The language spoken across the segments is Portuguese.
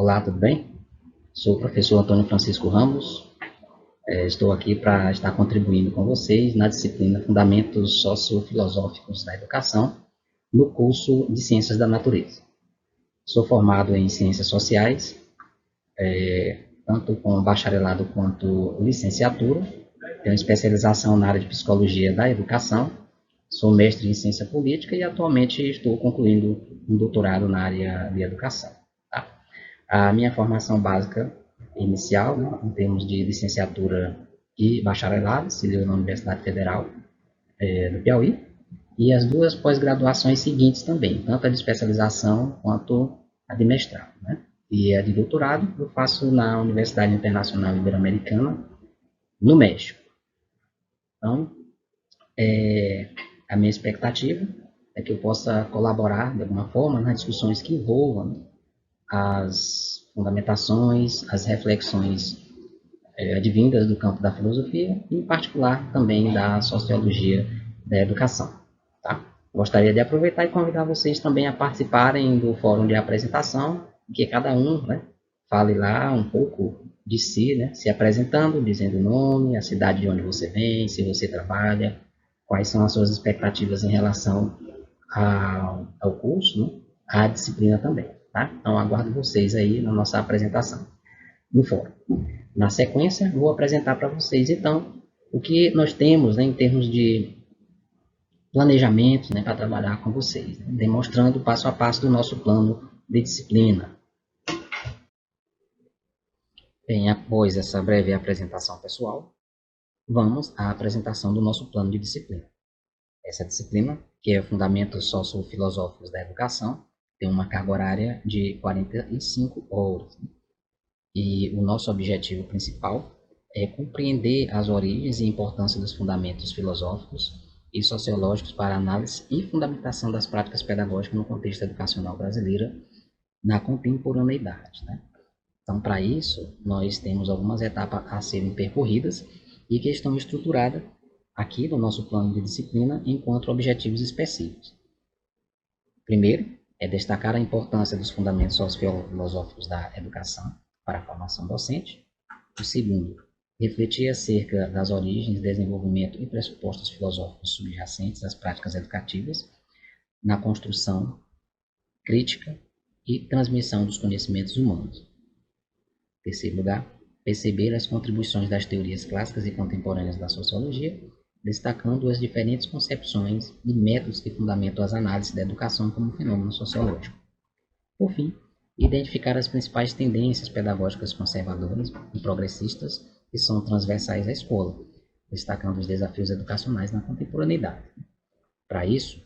Olá, tudo bem? Sou o professor Antônio Francisco Ramos. Estou aqui para estar contribuindo com vocês na disciplina Fundamentos Sociofilosóficos da Educação, no curso de Ciências da Natureza. Sou formado em Ciências Sociais, tanto com bacharelado quanto licenciatura. Tenho especialização na área de Psicologia da Educação. Sou mestre em Ciência Política e atualmente estou concluindo um doutorado na área de Educação. A minha formação básica inicial, né, em termos de licenciatura e bacharelado, se deu na Universidade Federal do Piauí, e as duas pós-graduações seguintes também, tanto a de especialização quanto a de mestrado. Né? E a de doutorado eu faço na Universidade Internacional Ibero-Americana, no México. Então, a minha expectativa é que eu possa colaborar de alguma forma nas discussões que envolvam as fundamentações, as reflexões advindas do campo da filosofia e, em particular, também da sociologia da educação. Tá? Gostaria de aproveitar e convidar vocês também a participarem do fórum de apresentação, que cada um, né, fale lá um pouco de si, né, se apresentando, dizendo o nome, a cidade de onde você vem, se você trabalha, quais são as suas expectativas em relação ao curso, né, à disciplina também. Tá? Então, aguardo vocês aí na nossa apresentação no fórum. Na sequência, vou apresentar para vocês, então, o que nós temos, né, em termos de planejamento, né, para trabalhar com vocês, né, demonstrando passo a passo do nosso plano de disciplina. Bem, após essa breve apresentação pessoal, vamos à apresentação do nosso plano de disciplina. Essa disciplina, que é Fundamentos Sociofilosóficos da Educação, tem uma carga horária de 45 horas. E o nosso objetivo principal é compreender as origens e importância dos fundamentos filosóficos e sociológicos para análise e fundamentação das práticas pedagógicas no contexto educacional brasileiro na contemporaneidade. Né? Então, para isso, nós temos algumas etapas a serem percorridas e que estão estruturadas aqui no nosso plano de disciplina enquanto objetivos específicos. Primeiro, é destacar a importância dos fundamentos sociofilosóficos da educação para a formação docente. O segundo, refletir acerca das origens, desenvolvimento e pressupostos filosóficos subjacentes às práticas educativas na construção, crítica e transmissão dos conhecimentos humanos. Em terceiro lugar, perceber as contribuições das teorias clássicas e contemporâneas da sociologia, destacando as diferentes concepções e métodos que fundamentam as análises da educação como fenômeno sociológico. Por fim, identificar as principais tendências pedagógicas conservadoras e progressistas que são transversais à escola, destacando os desafios educacionais na contemporaneidade. Para isso,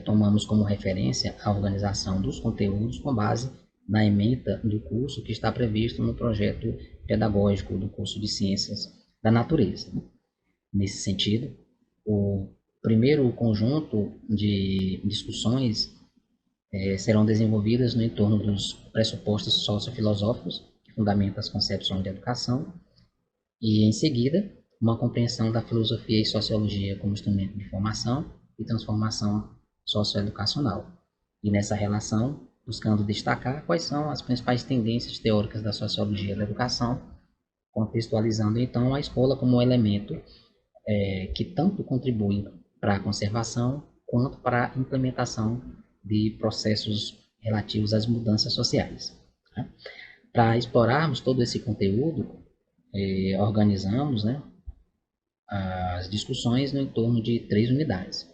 tomamos como referência a organização dos conteúdos com base na ementa do curso que está previsto no projeto pedagógico do curso de Ciências da Natureza. Nesse sentido, o primeiro conjunto de discussões serão desenvolvidas no entorno dos pressupostos sociofilosóficos que fundamentam as concepções de educação e, em seguida, uma compreensão da filosofia e sociologia como instrumento de formação e transformação socioeducacional. E nessa relação, buscando destacar quais são as principais tendências teóricas da sociologia da educação, contextualizando então a escola como um elemento que tanto contribui para a conservação quanto para a implementação de processos relativos às mudanças sociais. Né? Para explorarmos todo esse conteúdo, organizamos, né, as discussões no entorno de 3 unidades.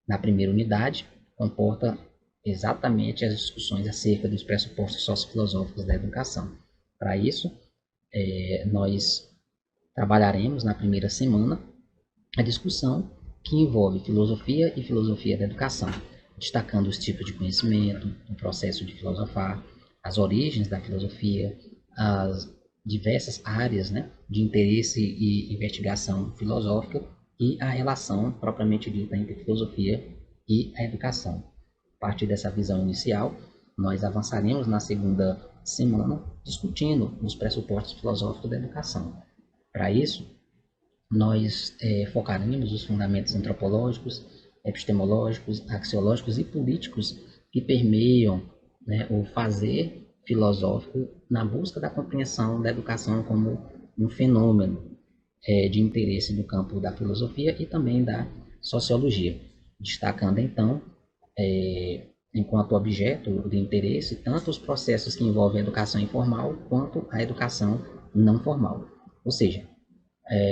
Na primeira unidade, comporta exatamente as discussões acerca dos pressupostos sociofilosóficos da educação. Para isso, nós trabalharemos na primeira semana a discussão que envolve filosofia e filosofia da educação, destacando os tipos de conhecimento, o processo de filosofar, as origens da filosofia, as diversas áreas, né, de interesse e investigação filosófica e a relação propriamente dita entre filosofia e a educação. A partir dessa visão inicial, nós avançaremos na segunda semana discutindo os pressupostos filosóficos da educação. Para isso, nós focaremos os fundamentos antropológicos, epistemológicos, axiológicos e políticos que permeiam, né, o fazer filosófico na busca da compreensão da educação como um fenômeno de interesse no campo da filosofia e também da sociologia, destacando então, enquanto objeto de interesse, tanto os processos que envolvem a educação informal quanto a educação não formal. Ou seja,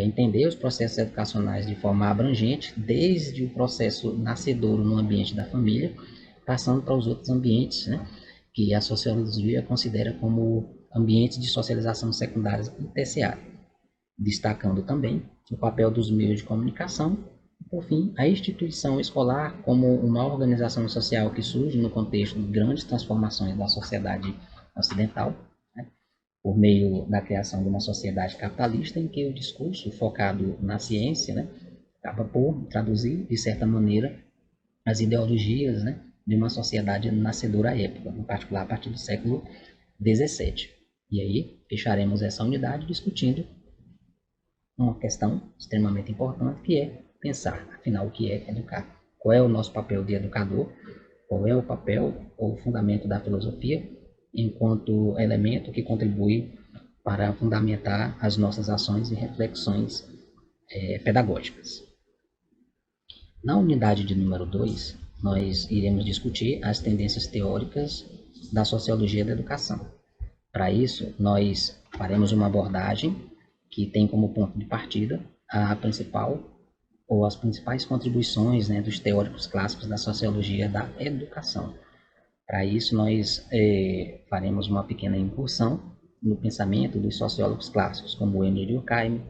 entender os processos educacionais de forma abrangente, desde o processo nascedouro no ambiente da família, passando para os outros ambientes, né, que a sociologia considera como ambientes de socialização secundária e terciária, destacando também o papel dos meios de comunicação e, por fim, a instituição escolar como uma organização social que surge no contexto de grandes transformações da sociedade ocidental, né, por meio da criação de uma sociedade capitalista em que o discurso focado na ciência, né, acaba por traduzir, de certa maneira, as ideologias, né, de uma sociedade nascedora à época, em particular a partir do século XVII. E aí fecharemos essa unidade discutindo uma questão extremamente importante, que é pensar, afinal, o que é educar? Qual é o nosso papel de educador? Qual é o papel ou o fundamento da filosofia enquanto elemento que contribui para fundamentar as nossas ações e reflexões pedagógicas? Na unidade de número 2, nós iremos discutir as tendências teóricas da sociologia da educação. Para isso, nós faremos uma abordagem que tem como ponto de partida a principal ou as principais contribuições, né, dos teóricos clássicos da sociologia da educação. Para isso, nós faremos uma pequena incursão no pensamento dos sociólogos clássicos, como Emile Durkheim,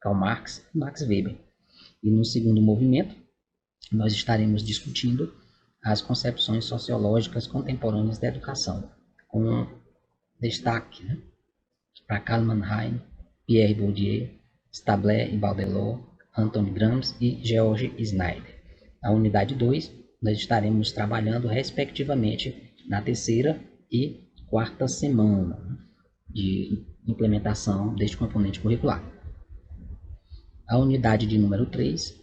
Karl Marx e Max Weber. E no segundo movimento, nós estaremos discutindo as concepções sociológicas contemporâneas da educação, com destaque, né, para Karl Mannheim, Pierre Bourdieu, Stabler e Baudelot, Anton Gramsci e George Snyder. Na unidade 2, nós estaremos trabalhando respectivamente na terceira e quarta semana de implementação deste componente curricular. A unidade de número 3,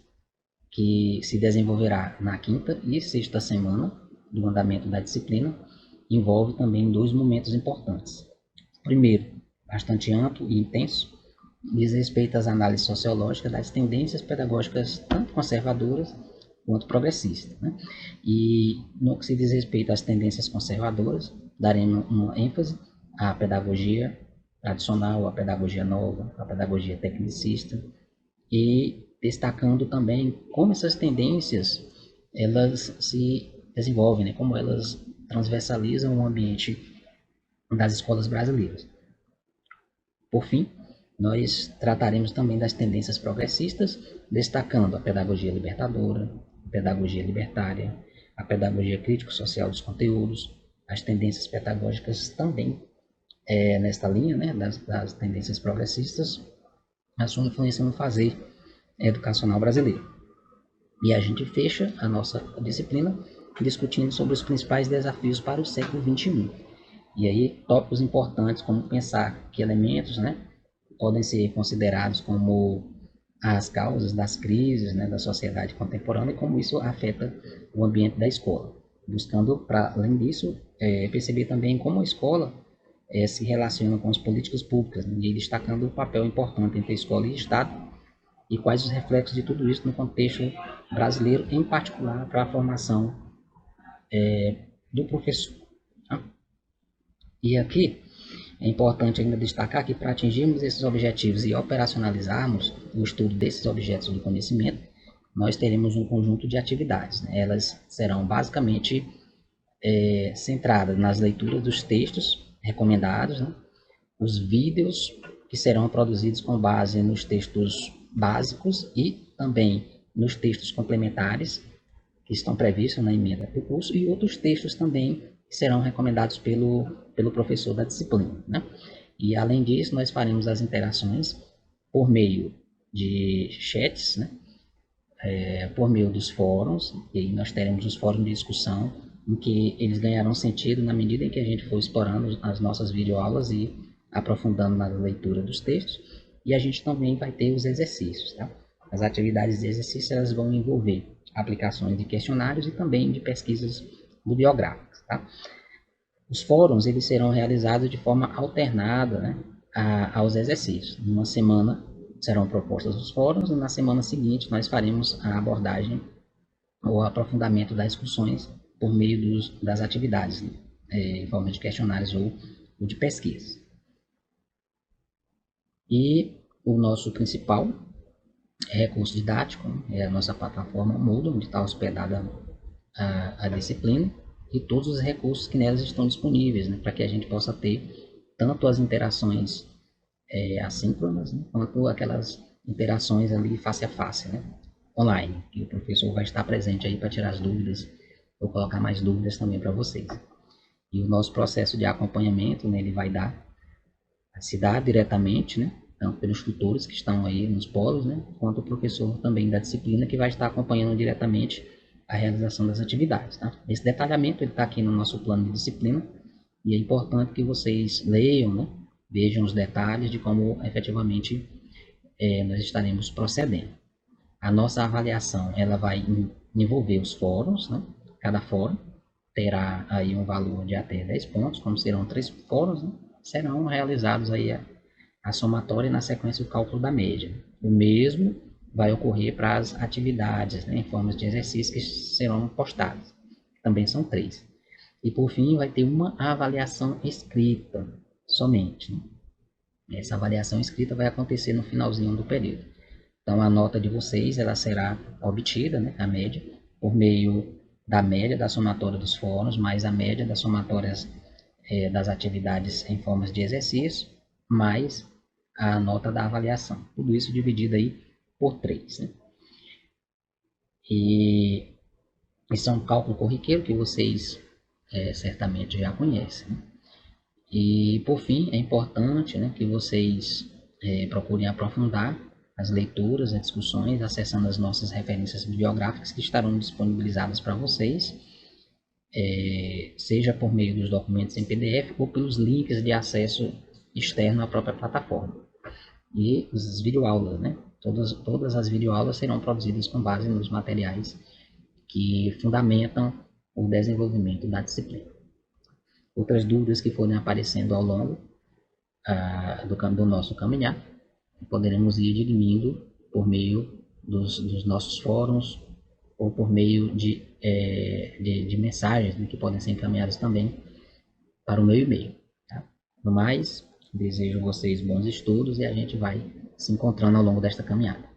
que se desenvolverá na quinta e sexta semana do andamento da disciplina, envolve também dois momentos importantes. Primeiro, bastante amplo e intenso, diz respeito às análises sociológicas das tendências pedagógicas tanto conservadoras quanto progressistas, né? E no que se diz respeito às tendências conservadoras, daremos uma ênfase à pedagogia tradicional, à pedagogia nova, à pedagogia tecnicista, e destacando também como essas tendências elas se desenvolvem, né? Como elas transversalizam o ambiente das escolas brasileiras. Por fim, nós trataremos também das tendências progressistas, destacando a pedagogia libertadora, a pedagogia libertária, a pedagogia crítico-social dos conteúdos, as tendências pedagógicas também nesta linha, né, das tendências progressistas, a sua influência no fazer educacional brasileiro. E a gente fecha a nossa disciplina discutindo sobre os principais desafios para o século XXI. E aí, tópicos importantes como pensar que elementos, né, podem ser considerados como as causas das crises, né, da sociedade contemporânea e como isso afeta o ambiente da escola. Buscando, para além disso, perceber também como a escola se relaciona com as políticas públicas, né, e destacando o papel importante entre a escola e o Estado e quais os reflexos de tudo isso no contexto brasileiro, em particular para a formação do professor. Tá? E aqui é importante ainda destacar que para atingirmos esses objetivos e operacionalizarmos o estudo desses objetos do conhecimento, nós teremos um conjunto de atividades, né? Elas serão basicamente centradas nas leituras dos textos recomendados, né? Os vídeos que serão produzidos com base nos textos básicos e também nos textos complementares que estão previstos na emenda do curso e outros textos também que serão recomendados pelo professor da disciplina, né? E além disso, nós faremos as interações por meio de chats, né? Por meio dos fóruns, e aí nós teremos os fóruns de discussão, em que eles ganharão sentido na medida em que a gente for explorando as nossas videoaulas e aprofundando na leitura dos textos, e a gente também vai ter os exercícios, tá? As atividades de exercício elas vão envolver aplicações de questionários e também de pesquisas bibliográficas, tá? Os fóruns eles serão realizados de forma alternada, né, aos exercícios. Numa semana serão propostos os fóruns e na semana seguinte nós faremos a abordagem ou aprofundamento das discussões por meio das atividades, né, em forma de questionários ou de pesquisa. E o nosso principal recurso didático é a nossa plataforma Moodle, onde está hospedada a disciplina e todos os recursos que nelas estão disponíveis, né, para que a gente possa ter tanto as interações assíncronas, né, quanto aquelas interações ali face a face, né, online, que o professor vai estar presente aí para tirar as dúvidas ou colocar mais dúvidas também para vocês. E o nosso processo de acompanhamento, né, ele vai se dar diretamente, né, tanto pelos tutores que estão aí nos polos, né, quanto o professor também da disciplina que vai estar acompanhando diretamente a realização das atividades. Tá? Esse detalhamento está aqui no nosso plano de disciplina e é importante que vocês leiam, né, vejam os detalhes de como efetivamente nós estaremos procedendo. A nossa avaliação ela vai envolver os fóruns, né? Cada fórum terá aí um valor de até 10 pontos, como serão 3 fóruns, né? Serão realizados aí a somatória e na sequência o cálculo da média. O mesmo vai ocorrer para as atividades, né, em formas de exercícios que serão postadas, também são 3. E por fim vai ter uma avaliação escrita somente. Né? Essa avaliação escrita vai acontecer no finalzinho do período. Então a nota de vocês ela será obtida, né, a média, por meio da média da somatória dos fóruns, mais a média das somatórias das atividades em formas de exercício, mais a nota da avaliação. Tudo isso dividido aí por 3. Né? E esse é um cálculo corriqueiro que vocês certamente já conhecem. Né? E por fim, é importante, né, que vocês procurem aprofundar as leituras, as discussões, acessando as nossas referências bibliográficas que estarão disponibilizadas para vocês, seja por meio dos documentos em PDF ou pelos links de acesso externo à própria plataforma. E as videoaulas, né? Todas as videoaulas serão produzidas com base nos materiais que fundamentam o desenvolvimento da disciplina. Outras dúvidas que forem aparecendo ao longo do nosso caminhar, poderemos ir dirimindo por meio dos nossos fóruns ou por meio de mensagens, né, que podem ser encaminhadas também para o meu e-mail. Tá? No mais, desejo a vocês bons estudos e a gente vai se encontrando ao longo desta caminhada.